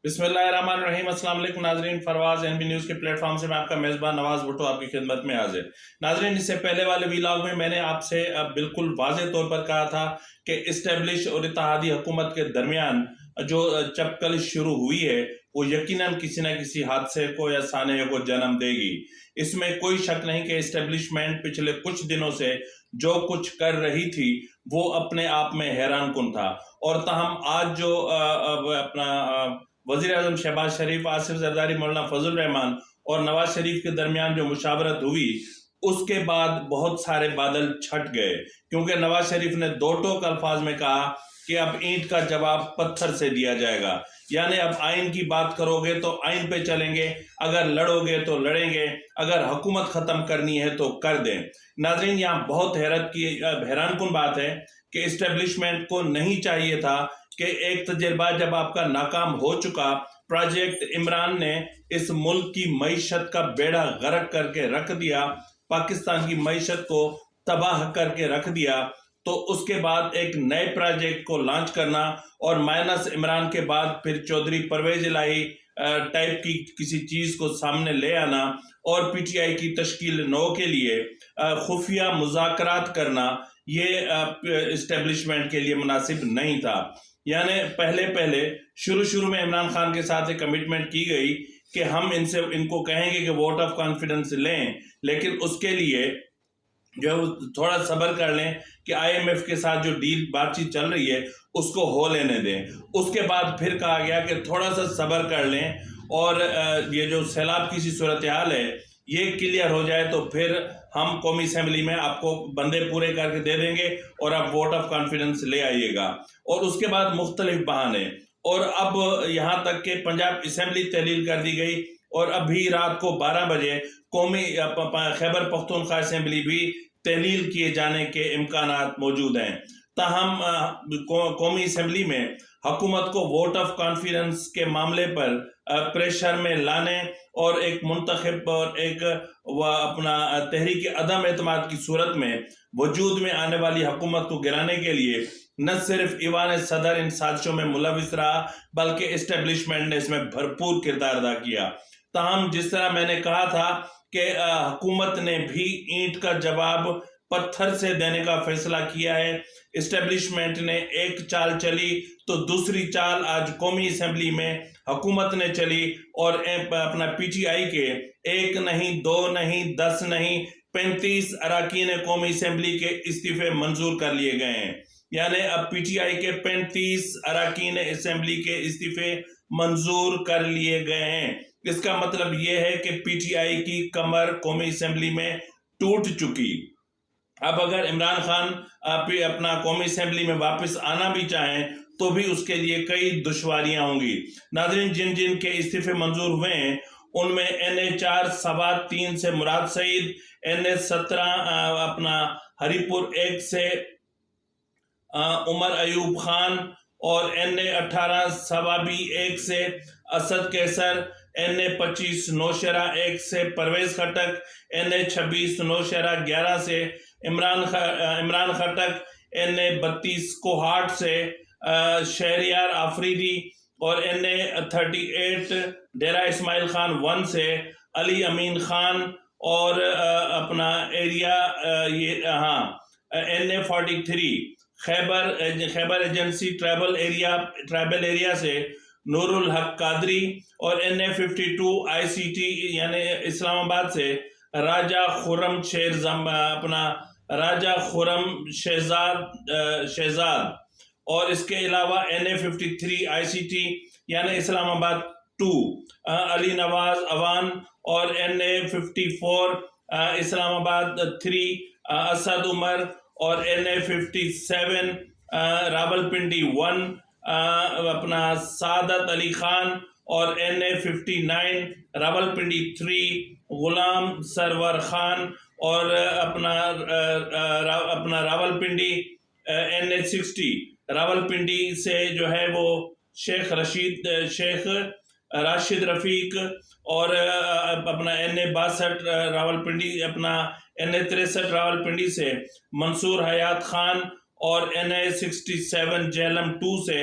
بسم اللہ الرحمن الرحیم۔ السلام علیکم ناظرین، فرواز این بی نیوز کے پلیٹ فارم سے میں آپ کا میزبان نواز بھٹو آپ کی خدمت میں حاضر۔ ناظرین، اس سے پہلے والے ویلاگ میں نے آپ سے بالکل واضح طور پر کہا تھا کہ اسٹیبلش اور اتحادی حکومت کے درمیان جو چپکل شروع ہوئی ہے وہ یقیناً کسی نہ کسی حادثے کو یا سانحے کو جنم دے گی۔ اس میں کوئی شک نہیں کہ اسٹیبلشمنٹ پچھلے کچھ دنوں سے جو کچھ کر رہی تھی وہ اپنے آپ میں حیران کن تھا، اور تاہم آج جو اپنا وزیر اعظم شہباز شریف، آصف زرداری، مولانا فضل الرحمان اور نواز شریف کے درمیان جو مشاورت ہوئی اس کے بعد بہت سارے بادل چھٹ گئے، کیونکہ نواز شریف نے دو ٹوک الفاظ میں کہا کہ اب اینٹ کا جواب پتھر سے دیا جائے گا، یعنی اب آئین کی بات کرو گے تو آئین پہ چلیں گے، اگر لڑو گے تو لڑیں گے، اگر حکومت ختم کرنی ہے تو کر دیں۔ ناظرین، یہاں بہت حیران کن بات ہے کہ اسٹیبلشمنٹ کو نہیں چاہیے تھا کہ ایک تجربہ جب آپ کا ناکام ہو چکا، پروجیکٹ عمران نے اس ملک کی معیشت کا بیڑا غرق کر کے رکھ دیا، پاکستان کی معیشت کو تباہ کر کے رکھ دیا، تو اس کے بعد ایک نئے پروجیکٹ کو لانچ کرنا اور مائنس عمران کے بعد پھر چودھری پرویز الہی ٹائپ کی کسی چیز کو سامنے لے آنا اور پی ٹی آئی کی تشکیل نو کے لیے خفیہ مذاکرات کرنا، یہ اسٹیبلشمنٹ کے لیے مناسب نہیں تھا۔ یعنی پہلے شروع میں عمران خان کے ساتھ ایک کمٹمنٹ کی گئی کہ ہم ان کو کہیں گے کہ ووٹ آف کانفیڈنس لیں، لیکن اس کے لیے جو تھوڑا صبر کر لیں کہ آئی ایم ایف کے ساتھ جو بات چیت چل رہی ہے اس کو ہو لینے دیں۔ اس کے بعد پھر کہا گیا کہ تھوڑا سا صبر کر لیں اور یہ جو سیلاب کی سی صورتحال ہے یہ کلیئر ہو جائے تو پھر ہم قومی اسمبلی میں آپ کو بندے پورے کر کے دے دیں گے اور آپ ووٹ آف کانفیڈنس لے آئیے گا۔ اور اس کے بعد مختلف بہانے، اور اب یہاں تک کہ پنجاب اسمبلی تحلیل کر دی گئی، اور ابھی رات کو 12 بجے قومی خیبر پختونخوا اسمبلی بھی تحلیل کیے جانے کے امکانات موجود ہیں۔ تاہم قومی اسمبلی میں حکومت کو ووٹ آف کانفیڈنس کے معاملے پر پریشر میں لانے اور ایک منتخب اور ایک اپنا تحریک عدم اعتماد کی صورت میں وجود میں آنے والی حکومت کو گرانے کے لیے نہ صرف ایوان صدر ان سازشوں میں ملوث رہا بلکہ اسٹیبلشمنٹ نے اس میں بھرپور کردار ادا کیا۔ تاہم جس طرح میں نے کہا تھا کہ حکومت نے بھی اینٹ کا جواب پتھر سے دینے کا فیصلہ کیا ہے، اسٹیبلشمنٹ نے ایک چال چلی تو دوسری چال آج قومی اسمبلی میں حکومت نے چلی، اور اپنا پی ٹی آئی کے 1 نہیں 2 نہیں 10 نہیں 35 اراکین قومی اسمبلی کے استعفے منظور کر لیے گئے ہیں۔ یعنی اب پی ٹی آئی کے 35 اراکین اسمبلی کے استعفے منظور کر لیے گئے ہیں۔ اس کا مطلب یہ ہے کہ پی ٹی آئی کی کمر قومی اسمبلی میں ٹوٹ چکی۔ اب اگر عمران خان اپنا قومی اسمبلی میں واپس آنا بھی چاہیں تو بھی اس کے لیے کئی دشواریاں ہوں گی۔ ناظرین، جن کے استعفے منظور ہوئے ہیں ان میں NA4 سوات 3 سے مراد سعید، NA17 اپنا ہری پور 1 سے عمر ایوب خان، اور NA18 سوابی 1 سے اسد کیسر، NA25 نوشہرہ 1 سے پرویز خٹک، NA26 نوشہرہ 11 سے عمران خٹک، NA32 کوہاٹ سے شہریار آفریدی، اور NA38 ڈیرہ اسماعیل خان 1 سے علی امین خان، اور اپنا ایریا NA43 خیبر ایجنسی ٹرائبل ایریا سے نور الحق قادری، اور NA52 ICT یعنی اسلام آباد سے راجہ خرم شہزاد، اور اس کے علاوہ NA53 ICT یعنی اسلام آباد 2 علی نواز اوان، اور NA54 اسلام آباد 3 اسد عمر، اور NA57 راولپنڈی 1 اپنا سعادت علی خان، اور NA59 راولپنڈی 3 غلام سرور خان، اور اپنا راولپنڈی NA60 راولپنڈی سے جو ہے وہ شیخ راشد رفیق، اور اپنا NA62 راولپنڈی، اپنا NA63 راولپنڈی سے منصور حیات خان، اور NA67 جہلم 2 سے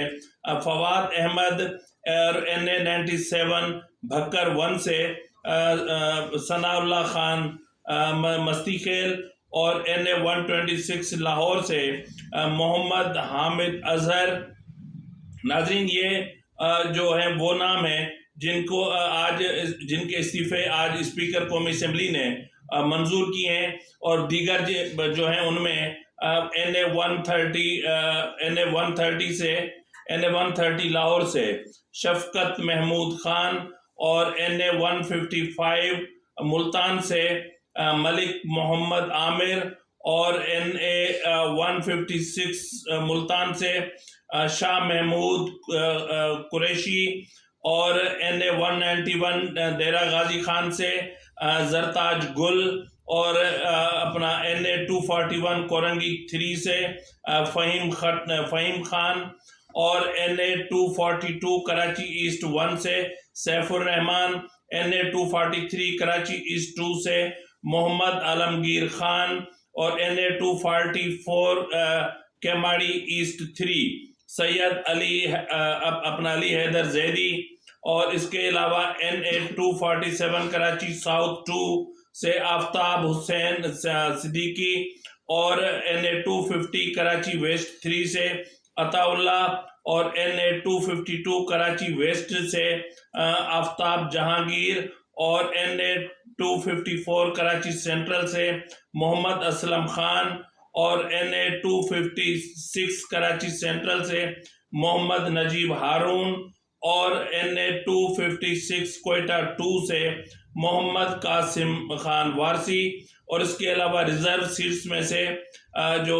فواد احمد، اور NA 97 بھکر 1 سے ثناء اللہ خان مستی خیل، اور NA 126 لاہور سے محمد حامد اظہر۔ ناظرین یہ جو ہیں وہ نام ہیں جن کو جن کے استعفے آج اسپیکر قومی اسمبلی نے منظور کیے ہیں، اور دیگر جو ہیں ان میں NA 130 سے NA 130 لاہور سے شفقت محمود خان، اور NA 155 ملتان سے ملک محمد عامر، اور NA 156 ملتان سے شاہ محمود قریشی، اور NA 191 دیرہ غازی خان سے زرتاج گل، اور اپنا NA 241 کورنگی 3 سے فہیم خان، اور NA 242 کراچی ایسٹ 1 سے سیف الرحمان، NA 243 کراچی ایسٹ 2 سے محمد عالمگیر خان، اور NA 244 کیماڑی ایسٹ 3 سید علی علی حیدر زیدی، اور اس کے علاوہ NA 247 کراچی ساؤتھ 2 سے آفتاب حسین صدیقی، اور NA 250 کراچی ویسٹ 3 سے عطا اللہ، اور NA 252 کراچی ویسٹ سے آفتاب جہانگیر، اور NA 254 کراچی سینٹرل سے محمد اسلم خان، اور NA 256 کراچی سینٹرل سے محمد نجیب ہارون، اور NA 256 کوئٹہ 2 سے محمد قاسم خان وارسی، اور اس کے علاوہ ریزرو سیٹس میں سے جو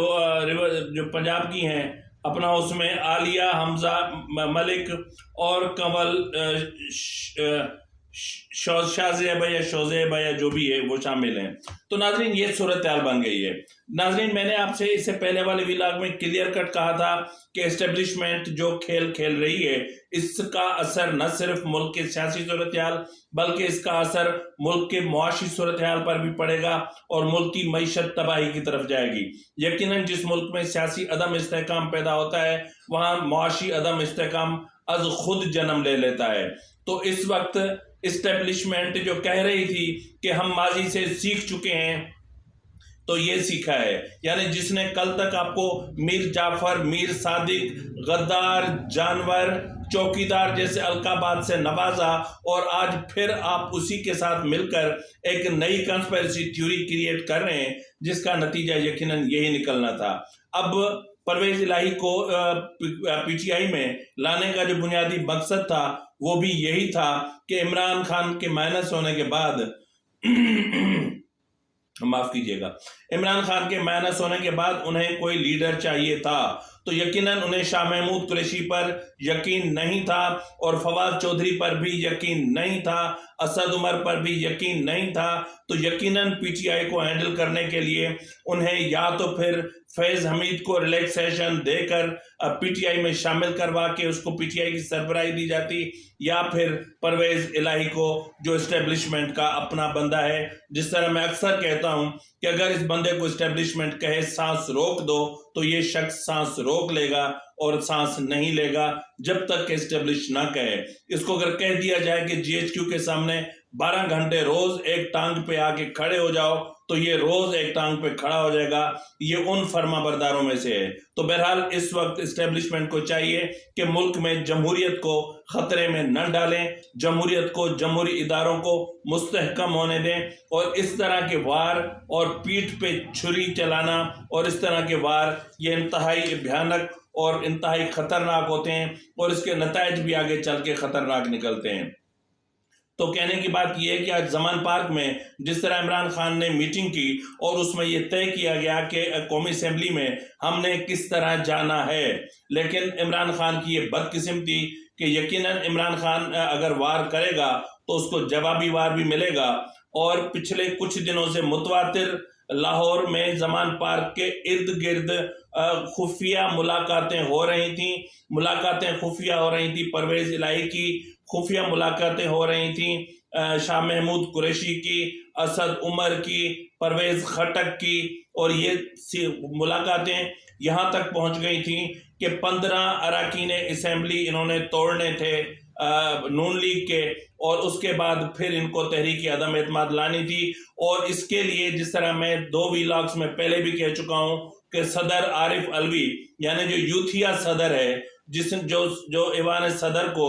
پنجاب کی ہیں اپنا اس میں عالیہ حمزہ ملک اور کنول شوزیب یا جو بھی ہے وہ شامل ہیں۔ تو ناظرین یہ صورتحال بن گئی ہے۔ ناظرین میں نے آپ سے اس سے پہلے والے ویلاگ میں کلیئر کٹ کہا تھا کہ اسٹیبلشمنٹ جو کھیل کھیل رہی ہے اس کا اثر نہ صرف ملک کے سیاسی صورتحال بلکہ اس کا اثر ملک کے معاشی صورتحال پر بھی پڑے گا، اور ملک کی معیشت تباہی کی طرف جائے گی۔ یقیناً جس ملک میں سیاسی عدم استحکام پیدا ہوتا ہے وہاں معاشی عدم استحکام از خود جنم لے لیتا ہے۔ تو اس وقت اسٹیبلشمنٹ جو کہہ رہی تھی کہ ہم ماضی سے سیکھ چکے ہیں، تو یہ سیکھا ہے، یعنی جس نے کل تک آپ کو میر جعفر، میر صادق، غدار، جانور، چوکیدار جیسے القابات سے نوازا، اور آج پھر آپ اسی کے ساتھ مل کر ایک نئی کنسپیرسی تھیوری کریٹ کر رہے ہیں، جس کا نتیجہ یقیناً یہی نکلنا تھا۔ اب پرویز الہی کو PTI میں لانے کا جو بنیادی مقصد تھا وہ بھی یہی تھا کہ عمران خان کے مائنس ہونے کے بعد معاف کیجئے گا، عمران خان کے مائنس ہونے کے بعد انہیں کوئی لیڈر چاہیے تھا، تو یقیناً انہیں شاہ محمود قریشی پر یقین نہیں تھا، اور فواد چودھری پر بھی یقین نہیں تھا، اسد عمر پر بھی یقین نہیں تھا۔ تو یقیناً PTI کو ہینڈل کرنے کے لیے انہیں یا تو پھر فیض حمید کو ریلیکسیشن دے کر PTI میں شامل کروا کے اس کو PTI کی سربراہی دی جاتی، یا پھر پرویز الہی کو جو اسٹیبلشمنٹ کا اپنا بندہ ہے۔ جس طرح میں اکثر کہتا ہوں کہ اگر اس بندے کو اسٹیبلشمنٹ کہے سانس روک دو تو یہ شخص سانس روک لے گا، اور سانس نہیں لے گا جب تک کہ اسٹیبلش نہ کہے۔ اس کو اگر کہہ دیا جائے کہ GHQ کے سامنے 12 گھنٹے روز ایک ٹانگ پہ آ کے کھڑے ہو جاؤ تو یہ روز ایک ٹانگ پہ کھڑا ہو جائے گا، یہ ان فرما برداروں میں سے ہے۔ تو بہرحال اس وقت اسٹیبلشمنٹ کو چاہیے کہ ملک میں جمہوریت کو خطرے میں نہ ڈالیں، جمہوریت کو، جمہوری اداروں کو مستحکم ہونے دیں، اور اس طرح کے وار اور پیٹھ پہ چھری چلانا اور اس طرح کے وار یہ انتہائی بھیانک اور انتہائی خطرناک ہوتے ہیں، اور اس کے نتائج بھی آگے چل کے خطرناک نکلتے ہیں۔ تو کہنے کی بات یہ ہے کہ آج زمان پارک میں جس طرح عمران خان نے میٹنگ کی اور اس میں یہ طے کیا گیا کہ قومی اسمبلی میں ہم نے کس طرح جانا ہے، لیکن عمران خان کی یہ بدقسمتی کہ یقیناً عمران خان اگر وار کرے گا تو اس کو جوابی وار بھی ملے گا، اور پچھلے کچھ دنوں سے متواتر لاہور میں زمان پارک کے ارد گرد خفیہ ملاقاتیں ہو رہی تھیں، پرویز الہی کی خفیہ ملاقاتیں ہو رہی تھیں، شاہ محمود قریشی کی، اسد عمر کی، پرویز خٹک کی، اور یہ ملاقاتیں یہاں تک پہنچ گئی تھیں کہ 15 اراکین اسمبلی انہوں نے توڑنے تھے، نون لیگ کے، اور اس کے بعد پھر ان کو تحریک عدم اعتماد لانی تھی. اور اس کے لیے جس طرح میں 2 ویلاگز میں پہلے بھی کہہ چکا ہوں کہ صدر عارف علوی یعنی جو یوتھیا صدر ہے، جو ایوان صدر کو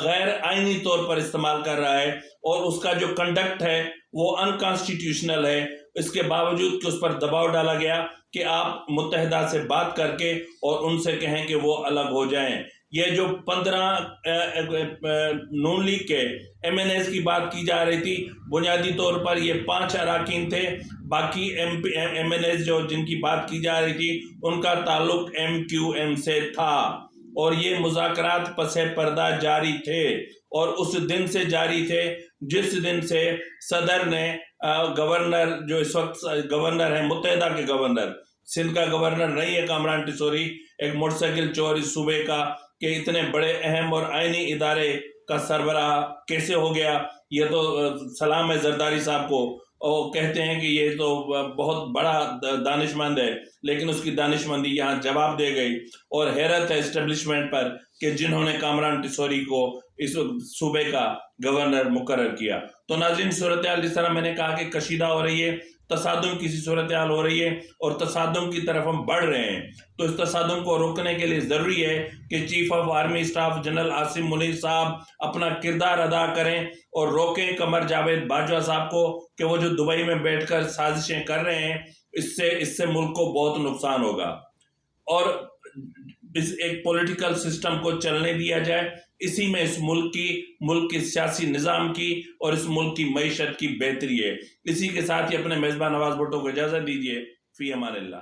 غیر آئینی طور پر استعمال کر رہا ہے، اور اس کا جو کنڈکٹ ہے وہ انکانسٹیٹیوشنل ہے، اس کے باوجود کہ اس پر دباؤ ڈالا گیا کہ آپ متحدہ سے بات کر کے اور ان سے کہیں کہ وہ الگ ہو جائیں. یہ جو 15 نون لیگ کے ایم این ایز کی بات کی جا رہی تھی، بنیادی طور پر یہ 5 اراکین تھے. باقی ایم این ایز جن کی بات کی جا رہی تھی ان کا تعلق ایم کیو ایم سے تھا، اور یہ مذاکرات پس پردہ جاری تھے، اور اس دن سے جاری تھے جس دن سے صدر نے گورنر، جو اس وقت گورنر ہے متحدہ کے گورنر، سندھ کا گورنر نہیں ہے کامران ٹیسوری، ایک مستقل چور اس صوبے کا، کہ اتنے بڑے اہم اور آئینی ادارے کا سربراہ کیسے ہو گیا. یہ تو سلام ہے زرداری صاحب کو، اور کہتے ہیں کہ یہ تو بہت بڑا دانش مند ہے، لیکن اس کی دانش مندی یہاں جواب دے گئی. اور حیرت ہے اسٹیبلشمنٹ پر کہ جنہوں نے کامران ٹیسوری کو اس صوبے کا گورنر مقرر کیا. تو ناظرین، صورتحال جس طرح میں نے کہا کہ کشیدہ ہو رہی ہے، تصادم کی سی صورتحال ہو رہی ہے، اور تصادم کی طرف ہم بڑھ رہے ہیں. تو اس تصادم کو روکنے کے لیے ضروری ہے کہ chief of army staff general Asim Munir صاحب اپنا کردار ادا کریں اور روکیں قمر جاوید باجوہ صاحب کو کہ وہ جو دبئی میں بیٹھ کر سازشیں کر رہے ہیں، اس سے ملک کو بہت نقصان ہوگا. اور اس ایک پولیٹیکل سسٹم کو چلنے دیا جائے، اسی میں اس ملک کی سیاسی نظام کی اور اس ملک کی معیشت کی بہتری ہے. اسی کے ساتھ ہی اپنے میزبان نواز بھٹو کو اجازت دیجیے. فی امان اللہ.